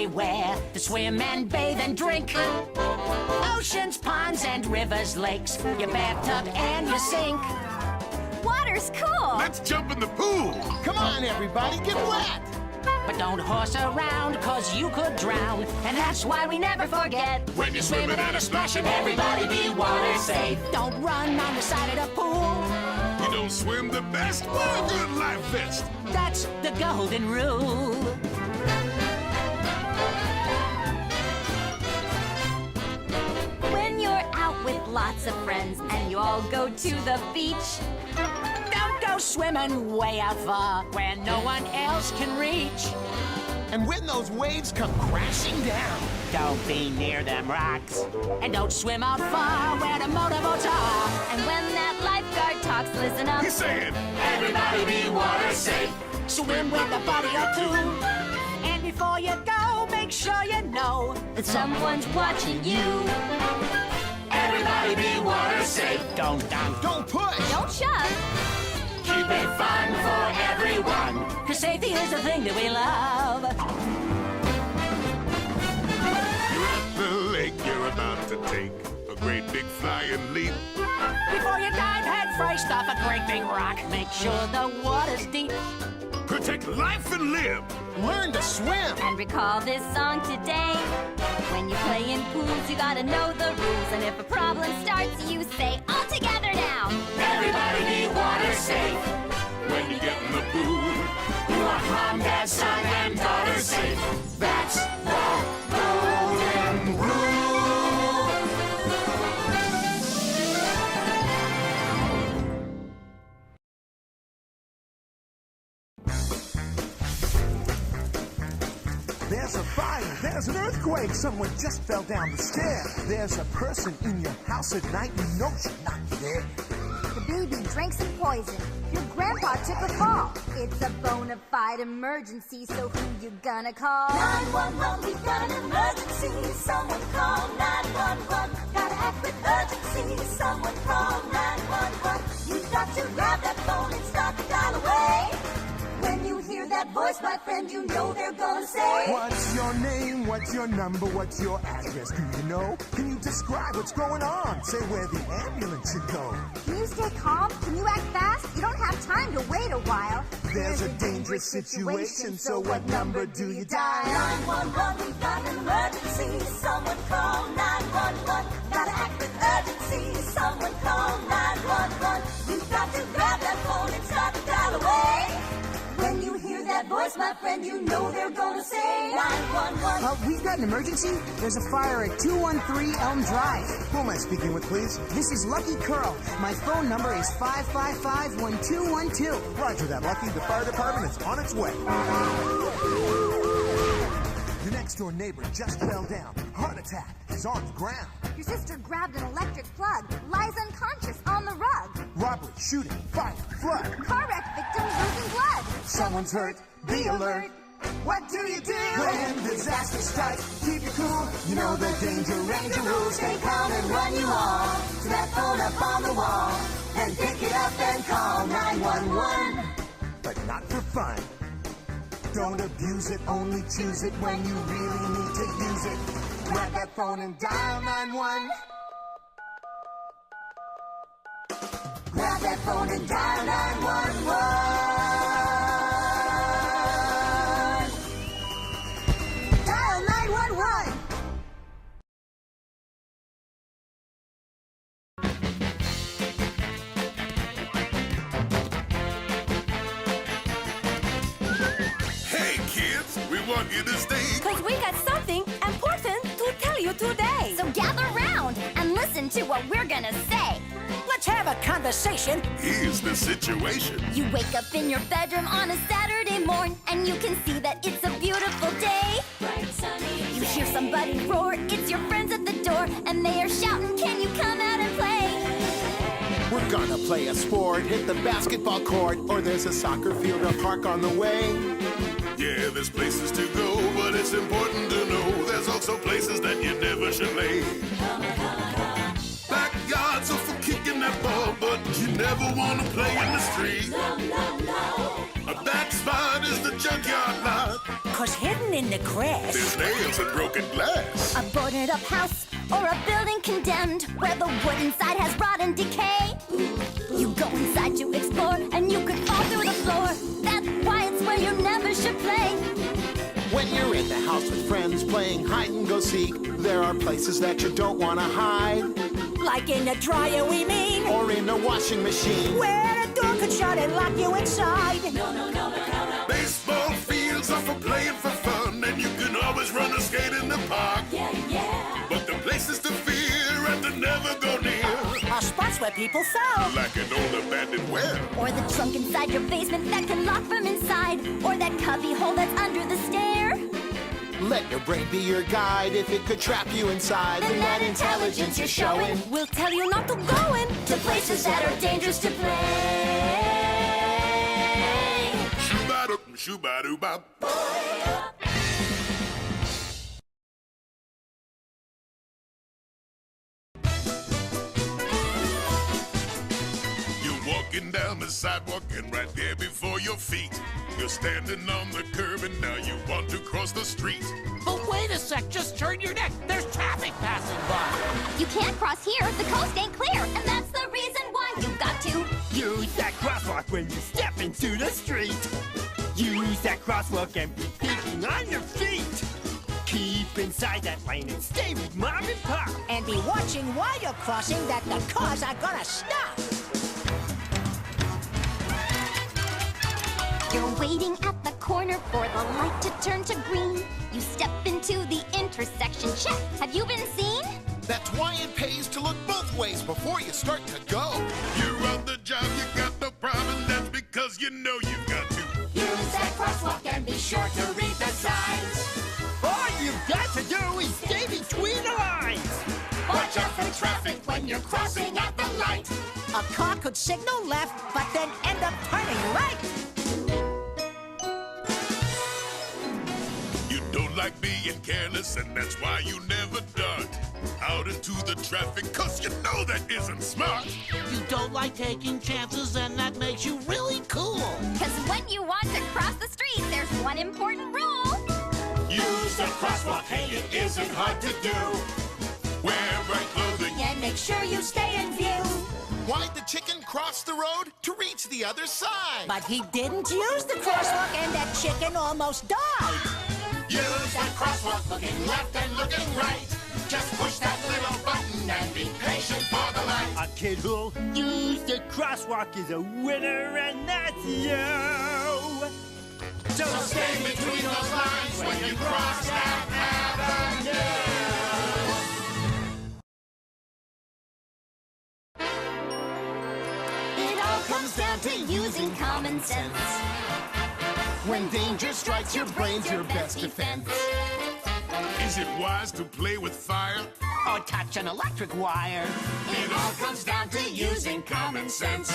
everywhere to swim and bathe and drink. Oceans, ponds, and rivers, lakes, your bathtub and your sink. Water's cool. Let's jump in the pool. Come on, everybody, get wet. But don't horse around, cause you could drown. And that's why we never forget. When you're swimming and a splashing, everybody be water safe. Don't run on the side of the pool. You don't swim the best, wear a good life vest. That's the golden rule. When you're out with lots of friends and you all go to the beach, Don't go swimming way out far where no one else can reach. And when those waves come crashing down, Don't be near them rocks. And don't swim out far where the motorboats are. and when that lifeguard talks, listen up. He's saying, Everybody be water safe. Swim with a buddy or two. And before you go, make sure you know That someone's watching you. everybody be water safe. Don't dump. don't push. Don't shove. Keep it fun for everyone. Cause safety is the thing that we love. you're at the lake, you're about to take a great big flying leap. Before you dive head first off a great big rock, make sure the water's deep. Protect life and live. Learn to swim. And recall this song today. When you play in pools, you gotta know the rules. And if a problem starts, you say, all together now. Everybody be water safe. When you get in the pool, You want mom, dad, son, and daughter safe. That's the golden rule. There's a fire, there's an earthquake, someone just fell down the stair. There's a person in your house at night, you know should not be there. The baby drank some poison. Your grandpa took a fall. It's a bona fide emergency, so who you gonna call? 911, we've got an emergency. Someone call 911. Gotta act with urgency. Someone call 911. You've got to grab that phone and start the dial away. When you hear that voice, my friend, you know they're gonna say, What's your name, what's your number, what's your address, do you know? Can you describe what's going on? Say where the ambulance should go. can you stay calm? Can you act fast? You don't have time to wait a while. There's a dangerous situation, so what number do you dial? 911, we've got an emergency. Someone call 911. Gotta act with urgency. Someone call 911. You've got to grab that phone and start the dial away. When you hear that voice, my friend, you know they're gonna say 911. We've got an emergency. There's a fire at 213 Elm Drive. Who am I speaking with, please? This is Lucky Curl. My phone number is 555-1212. Roger that, Lucky. The fire department is on its way. Your next door neighbor just fell down. Heart attack. He's on the ground. Your sister grabbed an electric plug, lies unconscious on the rug. Robbery, shooting, fire, flood. Car wreck victims losing blood. Someone's hurt. Be alert. What do you do when disaster strikes? Keep your cool. You know the danger ranger rules. Stay calm and run you all to that phone up on the wall and pick it up and call 911. But not for fun. Don't abuse it, only choose it when you really need to use it. Grab that phone and dial 911. Grab that phone and dial 911. Dial 911. hey kids, we want you to stay. Cause we got something important to tell you today. So gather round and listen to what we're gonna say. Let's have a conversation. Here's the situation. You wake up in your bedroom on a Saturday morn and you can see that it's a beautiful day. Bright sunny You hear somebody roar, it's your friends at the door and they are shouting, can you come out and play? We're gonna play a sport, hit the basketball court, or there's a soccer field or park on the way. Yeah, there's places to go, but it's important to know there's also places that you never should lay. Backyards are for kicking that ball, but you never want to play in the street. A backspot is the junkyard lot. 'cause hidden in the grass, There's nails and broken glass. A boarded up house or a building condemned where the wood inside has rot and decay. You go inside to explore and you could fall through the floor. That's why it's where you never should play. When you're in the house with friends playing hide and go seek, there are places that you don't want to hide. like in a dryer, we mean, Or in a washing machine. where the door could shut and lock you inside. Baseball fields are for playing for fun, and you can always run or skate in the park. But the places to fear and to never go near, Are spots where people fell. like an old abandoned well. Or the trunk inside your basement that can lock from inside. Or that cubby hole that's under the stair. Let your brain be your guide. If it could trap you inside, Then that intelligence you're showing We'll tell you not to go in to places that are dangerous to play. Shoo-ba-doo, shoo-ba-doo-bop. You're walking down the sidewalk and right there before your feet, you're standing on the curb and now you want to cross the street. But wait a sec, just turn your neck. There's traffic passing by. You can't cross here, the coast ain't clear. And that's the reason why you've got to Use that crosswalk when you step into the street. Use that crosswalk and be thinking on your feet. Keep inside that lane and stay with Mom and Pop. And be watching while you're crossing that the cars are gonna stop. You're waiting at the corner for the light to turn to green. You step into the intersection, check. Have you been seen? That's why it pays to look both ways before you start to go. You're on the job, you got no problem, that's because you know you've got to. Use that crosswalk and be sure to read the signs. All you've got to do is stay between the lines. Watch out for traffic when you're crossing at the light. A car could signal left, but then end up turning right. You don't like being careless, and that's why you never dart out into the traffic, 'cause you know that isn't smart. You don't like taking chances, and that makes you really cool. Because when you want to cross the street, there's one important rule. Use the crosswalk, hey, it isn't hard to do. Wear bright clothing. And make sure you stay in view. Why'd the chicken cross the road? To reach the other side. But he didn't use the crosswalk, and that chicken almost died. Use that crosswalk, looking left and looking right. Just push that little button and be patient for the light. A kid who'll use the crosswalk is a winner, and that's you. So stay between those lines when you cross that avenue. It all comes down to using common sense. When danger strikes, your brain's your best defense. Is it wise to play with fire? Or touch an electric wire. It all comes down to using common sense.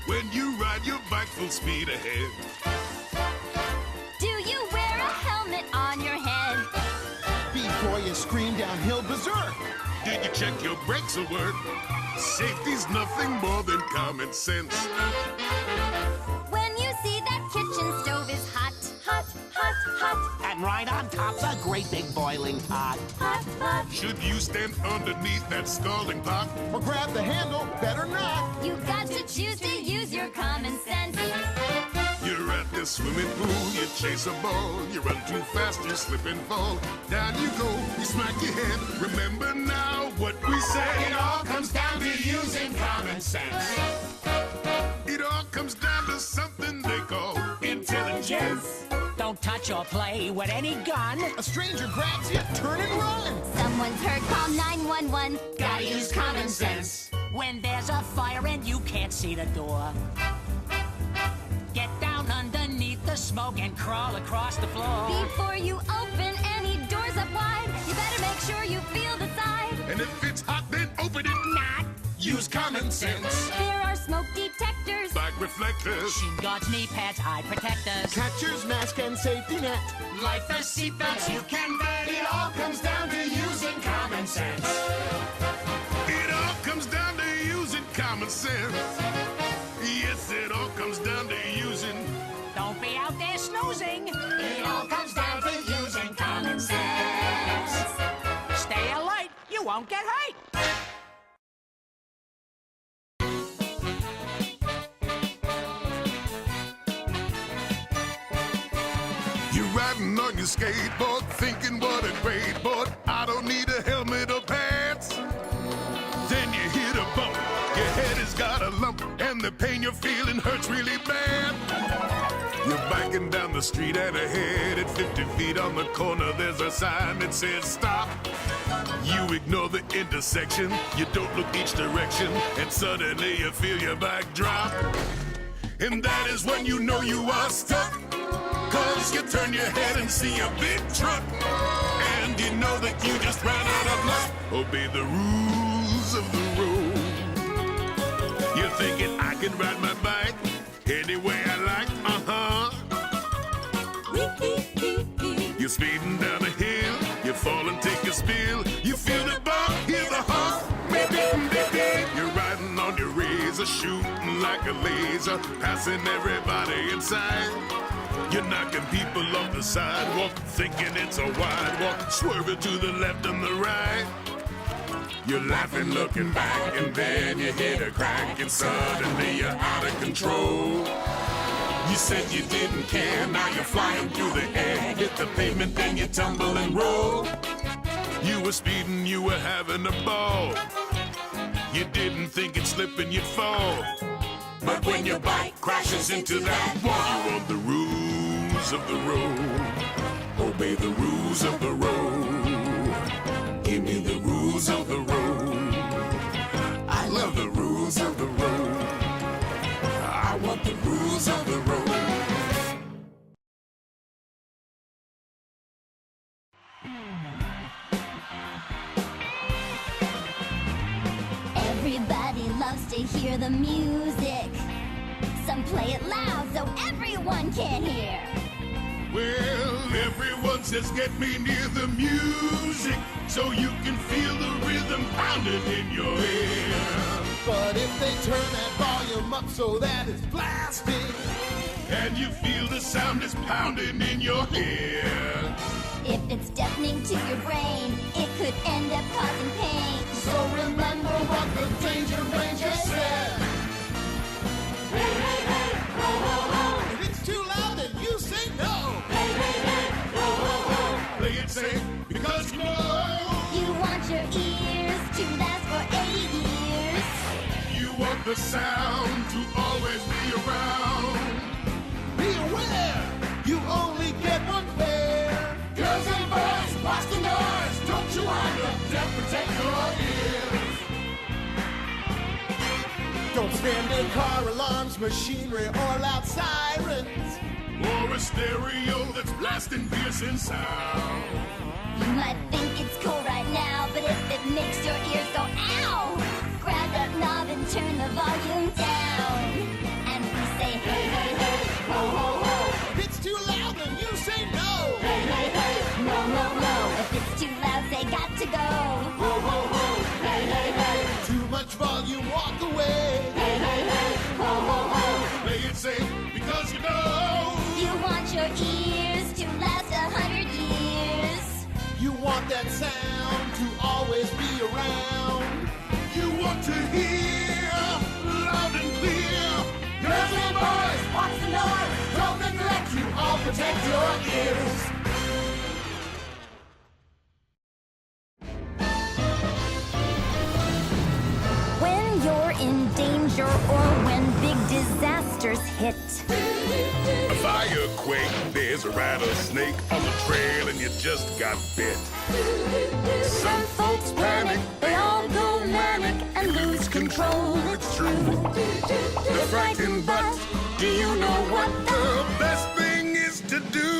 When you ride your bike full speed ahead, Do you wear a helmet on your head? Before you scream downhill berserk. did you check your brakes or work? Safety's nothing more than common sense. When you see that kitchen stove is hot, hot, hot, hot, And right on top's a great big boiling pot. hot, hot. Should you stand underneath that scalding pot? Or grab the handle, better not. You've got to choose to use your common sense. You're at the swimming pool, you chase a ball, you run too fast, you slip and fall. Down you go, you smack your head. Remember now what we say. It all comes down to using common sense. It all comes down to something they call intelligence. Don't touch or play with any gun. A stranger grabs you, turn and run. Someone's hurt, call 911. Gotta use common sense. When there's a fire and you can't see the door, get down underneath the smoke and crawl across the floor. Before you open any doors up wide, you better make sure you feel the side. And if it's hot, then open it. Not Use common sense. There are smoke detectors. Back reflectors. machine guards, knee pads, eye protectors. Catcher's mask and safety net. Like the seatbelts you can bet. It all comes down to using common sense. It all comes down to using common sense. Yes, it all comes down to using. Don't be out there snoozing. you won't get hurt. You're riding on your skateboard, thinking what a great board. I don't need a helmet or pants. Then you hit a bump, your head has got a lump, and the pain you're feeling hurts really bad. You're biking down the street and ahead at 50 feet on the corner, there's a sign that says stop. You ignore the intersection, you don't look each direction, and suddenly you feel your bike drop. And that is when you know you are stuck, 'cause you turn your head and see a big truck, and you know that you just ran out of luck. Obey the rules of the road. You're thinking I can ride my bike any way I like, You're speeding down a hill, you fall and take a spill. You feel the bump, hear the honk, You're riding on your razor, shooting like a laser, passing everybody inside. You're knocking people off the sidewalk, thinking it's a wide walk, swerving to the left and the right. You're laughing, looking back, and then you hit a crack, and suddenly you're out of control. You said you didn't care, now you're flying through the air. Hit the pavement, then you tumble and roll. You were speeding, you were having a ball. You didn't think it slipping, you'd fall. But when your bike crashes into that wall, you want the rules of the road. Obey the rules of the road. Give me the rules of the road. I love the rules of the road. I want the rules of the road. Everybody loves to hear the music. Some play it loud so everyone can hear. Well, everyone says get me near the music so you can feel the rhythm pounding in your ear. But if they turn that volume up so that it's blasting, and you feel the sound is pounding in your ear, if it's deafening to your brain, it could end up causing pain. so remember what the Danger Ranger said. Hey, hey, hey, ho, ho, ho. If it's too loud, then you say no. Hey, hey, hey, ho, ho, ho. play it safe because you know You want your ears to last for 80 years. you want the sound to always be around. Be aware, you only get one fare. Girls and boys, watch the noise. Don't you wind up deaf, protect your ears. Don't stand in car alarms, machinery, or loud sirens. Or a stereo that's blasting piercing sound. You might think it's cool right now, but if it makes your ears go ow, grab that knob and turn the volume down. And we say hey, hey, hey, Ho, ho, ho. If it's too loud, then you say no. Hey, hey, hey, no, no, no. If it's too loud, say got to go. ho, ho, ho. Hey, hey, hey, Too much volume, walk away. hey, hey, hey, ho, ho, ho. Play it safe because you know You want your ears to last 100 years. You want that sound to always be around. you want to hear loud and clear. Girls and boys, watch the noise. Don't neglect you, all protect your ears. When you're in danger or when big disasters hit, A firequake, there's a rattlesnake on the trail and you just got bit. some folks panic, they all go manic and lose control. It's true. The frightened but do you know what the best thing is to do?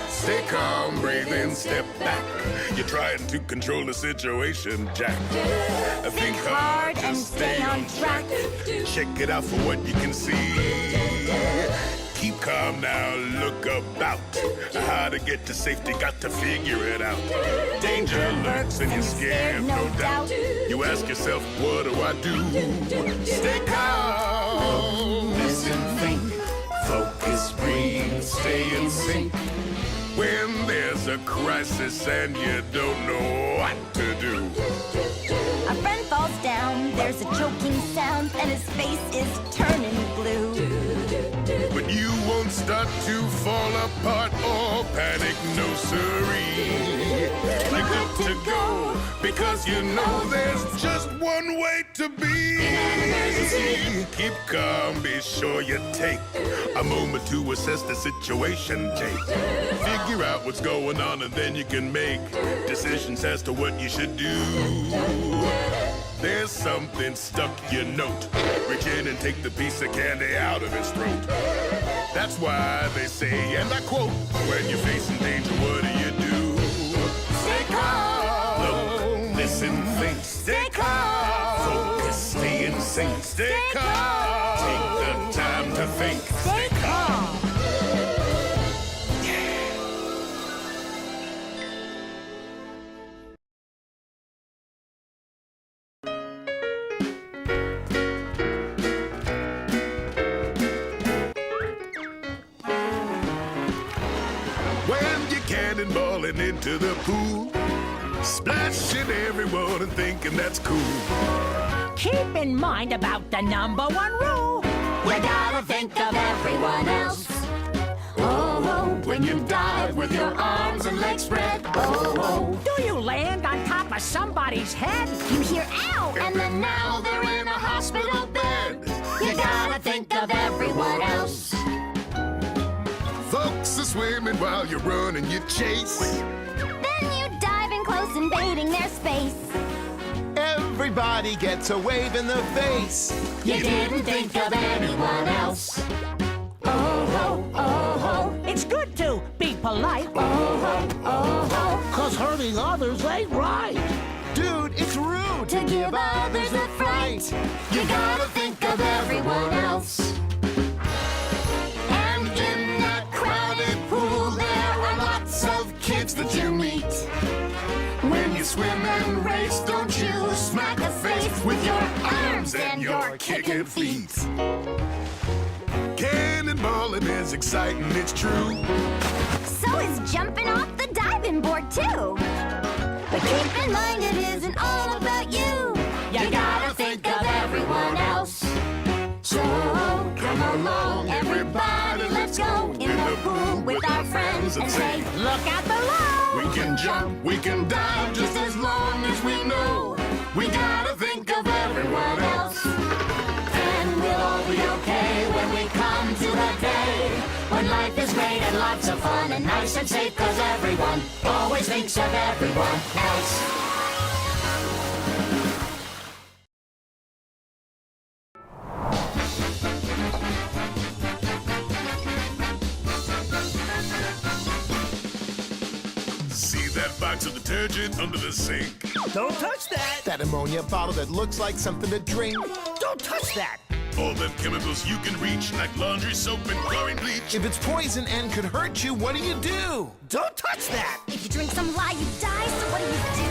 Stay calm, breathe in, step back. You're trying to control the situation, Jack. Think hard and stay on track. Check it out for what you can see. Keep calm now, look about. How to get to safety, got to figure it out. Danger lurks and you're scared, no doubt. You ask yourself, what do I do? Stay calm, listen, think, focus, breathe, stay in sync. When there's a crisis and you don't know what to do. A friend falls down, there's a choking sound, and his face is turning blue. But you won't start to fall apart or panic, no siree. You're good to go, because you know there's just one way to be. Keep calm, be sure you take a moment to assess the situation, figure out what's going on, and then you can make decisions as to what you should do. There's something stuck, you note. Reach in and take the piece of candy out of his throat. That's why they say, and I quote, when you're facing danger, what do you do? Stay calm. Look, listen, think. Stay calm. Focus, stay insane. Stay calm. Take the time to think. Stay calm. When you're cannonballing into the pool, splashing everyone and thinking that's cool. Keep in mind about the #1 rule. You gotta think of everyone else. Oh, oh, when you dive with your arms and legs spread. Oh, oh, Do you land on top of somebody's head? you hear ow, and then now they're in a hospital bed. You gotta think of everyone else. Folks are swimming while you're running your chase. Then you dive in close, invading their space. Everybody gets a wave in the face. You didn't think of anyone else. Oh, ho, oh, ho. It's good to be polite. Oh, ho, oh, ho. 'Cause hurting others ain't right. Dude, it's rude To give others a fright. You gotta think of everyone else. And in that crowded pool, there are lots of kids that you meet. When you swim and race, don't you smack a face with your arms and your kicking feet. Cannonballing is exciting, it's true. So is jumping off the diving board too. But keep in mind it isn't all about you. You gotta think of everyone else. So come along, everybody, let's go in the pool with our friends and say, Look out below. We can jump, we can dive just as long as we know. We gotta think of everyone else. and we'll all be okay when we come to the day when life is great and lots of fun and nice and safe, 'cause everyone always thinks of everyone else. See that box of detergent under the sink? Don't touch that. That ammonia bottle that looks like something to drink. Don't touch that. All them chemicals you can reach, like laundry soap and chlorine bleach. If it's poison and could hurt you, what do you do? Don't touch that. If you drink some lye, you die, so what do?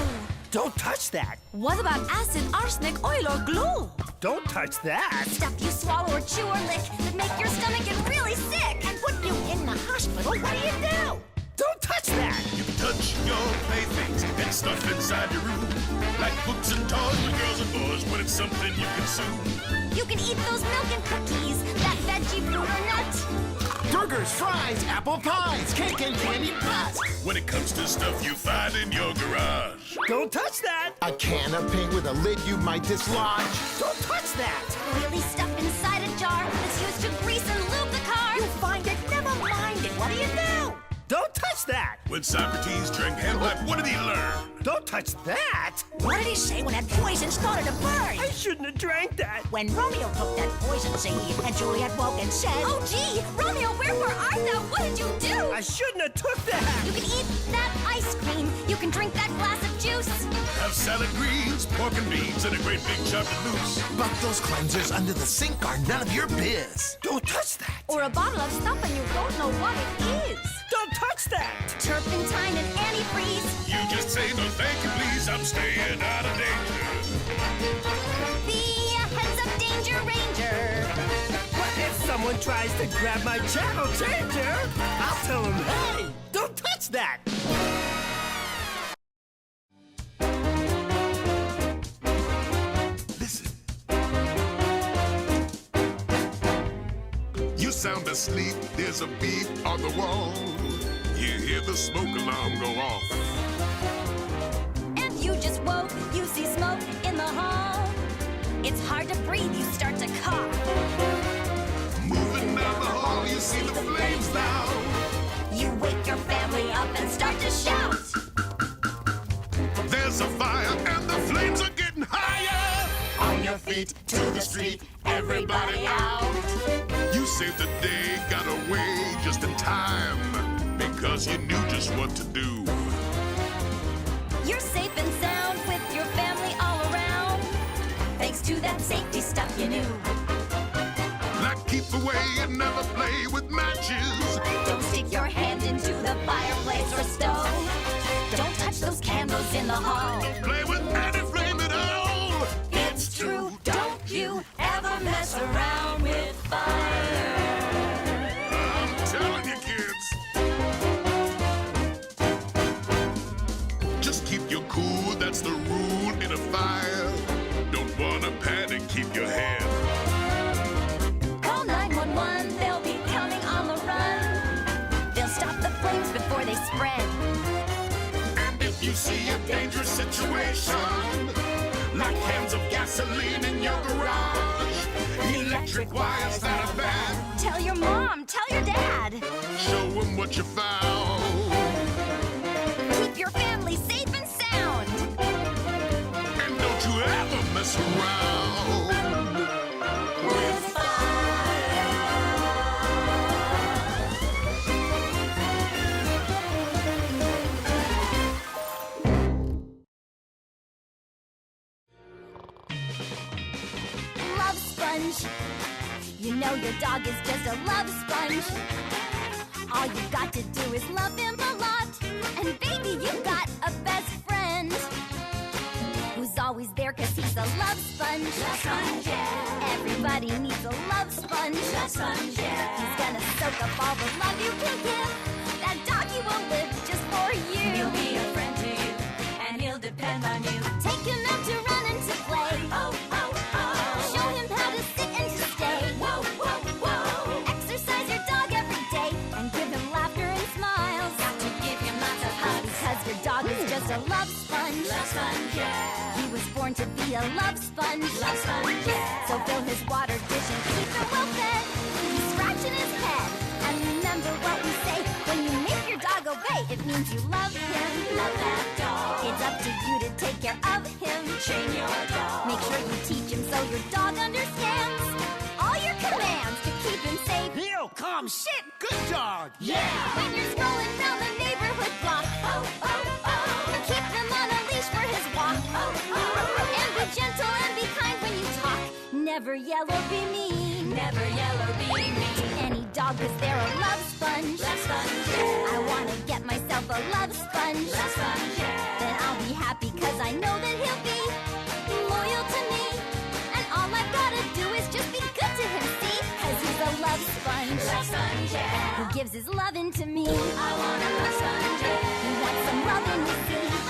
Don't touch that. What about acid, arsenic, oil, or glue? Don't touch that. Stuff you swallow or chew or lick that make your stomach get really sick and put you in the hospital. What do? Don't touch that. You can touch your playthings and stuff inside your room, like books and toys for girls and boys when it's something you consume. You can eat those milk and cookies, that veggie fruit or nut. Burgers, fries, apple pies, cake and candy pots. When it comes to stuff you find in your garage. Don't touch that. A can of paint with a lid you might dislodge. Don't touch that. Oily stuff inside a jar that's used to grease and lube the car. You find it, never mind it. What do? Don't touch that. When Socrates drank hand wipe, what did he learn? Don't touch that. What did he say when that poison started to burn? I shouldn't have drank that. When Romeo took that poison seed and Juliet woke and said, Oh, gee, Romeo, wherefore art thou? What did you do? I shouldn't have took that. You can eat that ice cream. You can drink that glass of juice. Have salad greens, pork and beans, and a great big chocolate mousse. But those cleansers under the sink are none of your biz. Don't touch that. Or a bottle of stuff and you don't know what it is. Don't touch that. Turpentine and antifreeze. You just say no thank you please, I'm staying out of danger. The heads up danger ranger. What if someone tries to grab my channel changer? I'll tell them, hey, don't touch What's that? Listen. You sound asleep, there's a beep on the wall. You hear the smoke alarm go off. And you just woke, you see smoke in the hall. It's hard to breathe, you start to cough. Moving down the hall, you see the flames now. You wake your family up and start to shout. There's a fire and the flames are getting higher. On your feet, to the street, everybody out. You saved the day, got away just in time, because you knew just what to do. You're safe and sound with your family all around, thanks to that safety stuff you knew. Like keep away and never play with matches. Don't stick your hand into the fireplace or stove. Don't touch those candles in the hall. Play with any flame at all. It's true, don't you ever mess around with fire. I'm telling you, kids. Just keep your cool, that's the rule in a fire. Don't wanna panic, keep your head. Call 911, they'll be coming on the run. They'll stop the flames before they spread. And if you see a dangerous situation, like cans of gasoline in your garage, electric wires that are bad, Tell your mom, tell your dad. show them what you found. Keep your family safe and sound. And don't you ever mess around with Love sponge. You know your dog is just a love sponge. All you got to do is love him a lot. And baby, you've got a best friend who's always there cause he's a love sponge. Love sponge, yeah. Everybody needs a love sponge. Love sponge, yeah. He's gonna soak up all the love you can give. That doggy will live just for you. He'll be a friend to you, and he'll depend on you. Take him out to run and to play. Oh, oh, oh. Show him how to sit and to stay. Whoa, whoa, whoa. Exercise your dog every day and give him laughter and smiles. Got to give him lots of hugs because your dog is just a love sponge. Love sponge, yeah. He was born to be a love sponge. Love sponge, yeah. So fill his water dish and keep him well fed. He's scratching his head. And remember what we say, when you make your dog obey, it means you love him. Love that dog. It's up to you to take care of him. Train your dog. Make sure you teach him so your dog understands all your commands to keep him safe. Heel, calm, sit, good dog. Yeah! When you're strolling down the neighborhood block, oh, oh, oh. Keep him on a leash for his walk, oh, oh. And be gentle and be kind when you talk. Never yell or be mean. Never yell or be mean. To any dog, cause they're a love sponge. Love sponge, yeah. I wanna get myself a love sponge. Love sponge, yeah. Then I'll be happy cause I know that he'll be loyal to me. And all I've gotta do is just be good to him, see? Cause he's a love sponge. Love sponge, yeah. Who gives his lovin' to me. I want a love sponge, yeah. You want some lovin', you see?